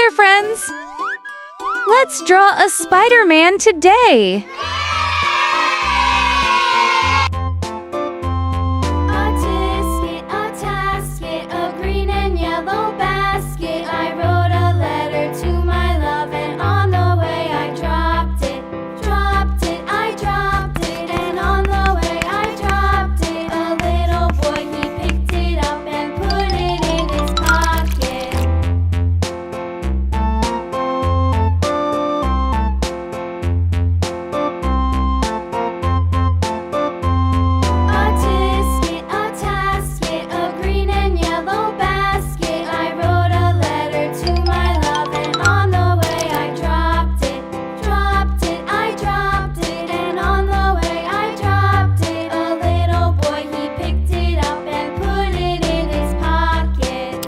there, friends! Let's draw a Spider-Man today! A tasket, a green and yellow basket. I wrote a letter to my love, and on the way I dropped it. I dropped it, and on the way I dropped it. A little boy, he picked it up and put it in his pocket. A tasket, a green and yellow basket. I wrote a letter to my love, and on the way I dropped it. I dropped it, and on the way I dropped it. A little boy, he picked it up and put it in his pocket.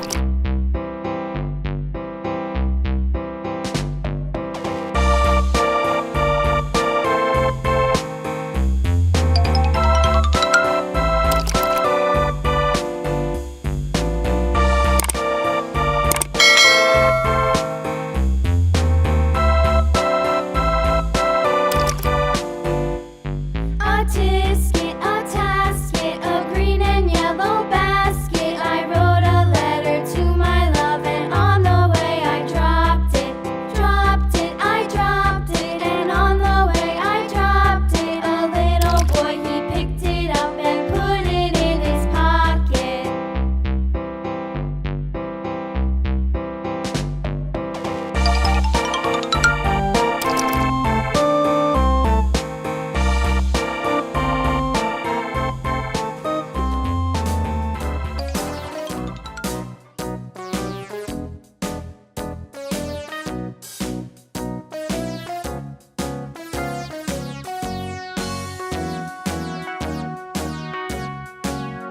A tasket, a green and yellow basket. I wrote a letter to my love, and on the way I dropped it. I dropped it, and on the way I dropped it. A little boy, he picked it up and put it in his pocket.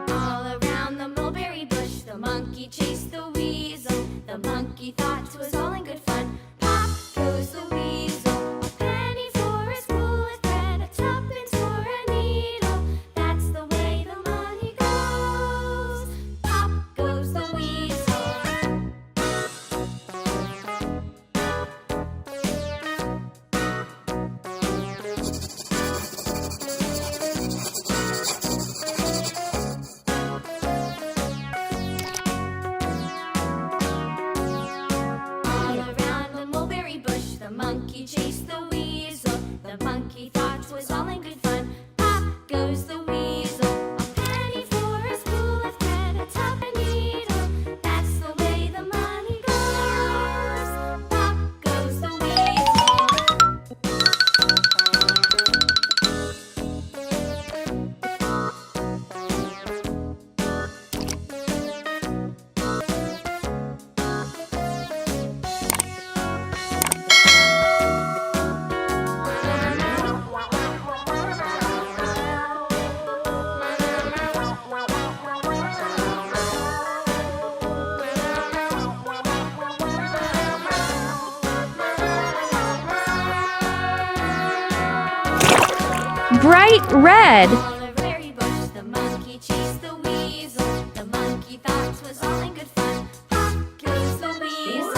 All around the mulberry bush, the monkey chased the weasel. The monkey thought 'twas all in good fun. Pop goes the weasel. A penny for his wool and thread, a tuppence for a needle. That's the way the money goes. Pop goes the weasel. All around the mulberry bush, the monkey chased the weasel. The monkey thought 'twas all in good fun. Pop goes the weasel. A penny for a spool of thread, a tuppence needle. That's the way the money goes. Pop goes the weasel. Bright red! On a berry bush, the monkey chased the weasel. The monkey thought 'twas all in good fun. Pop goes the weasel.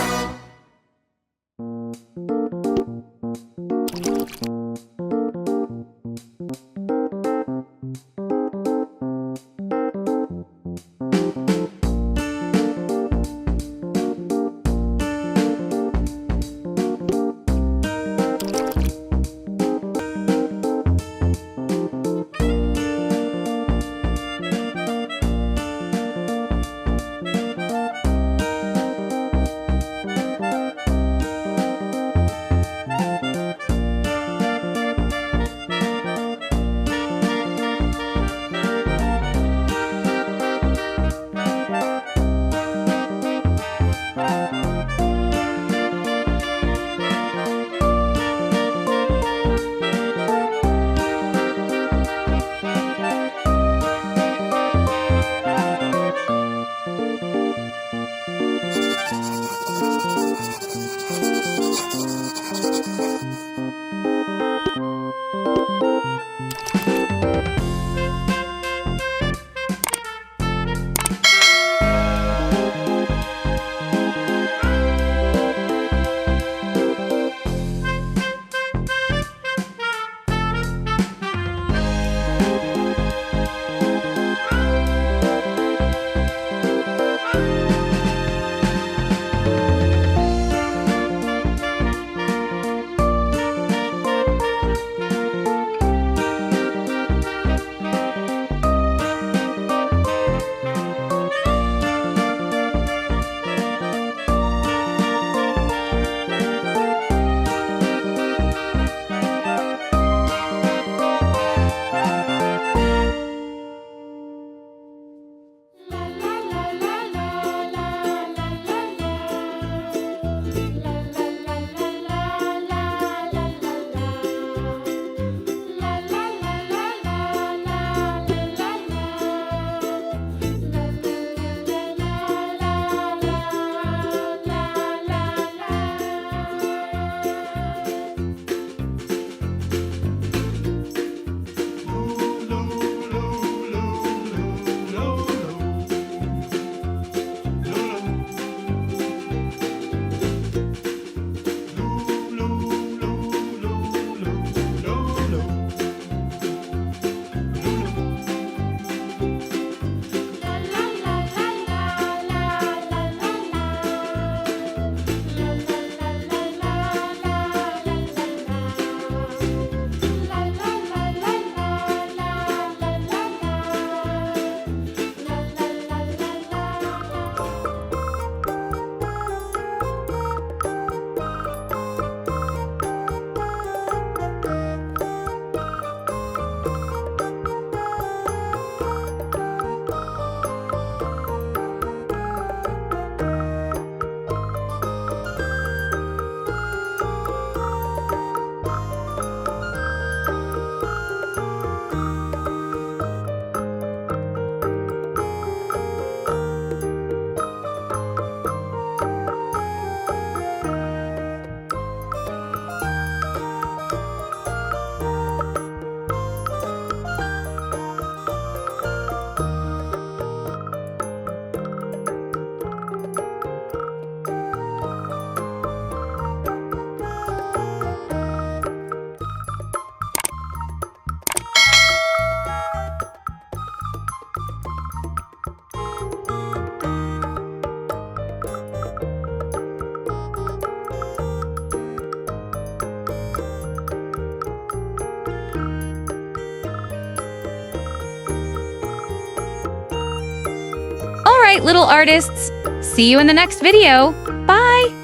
right, little artists. See you in the next video. Bye!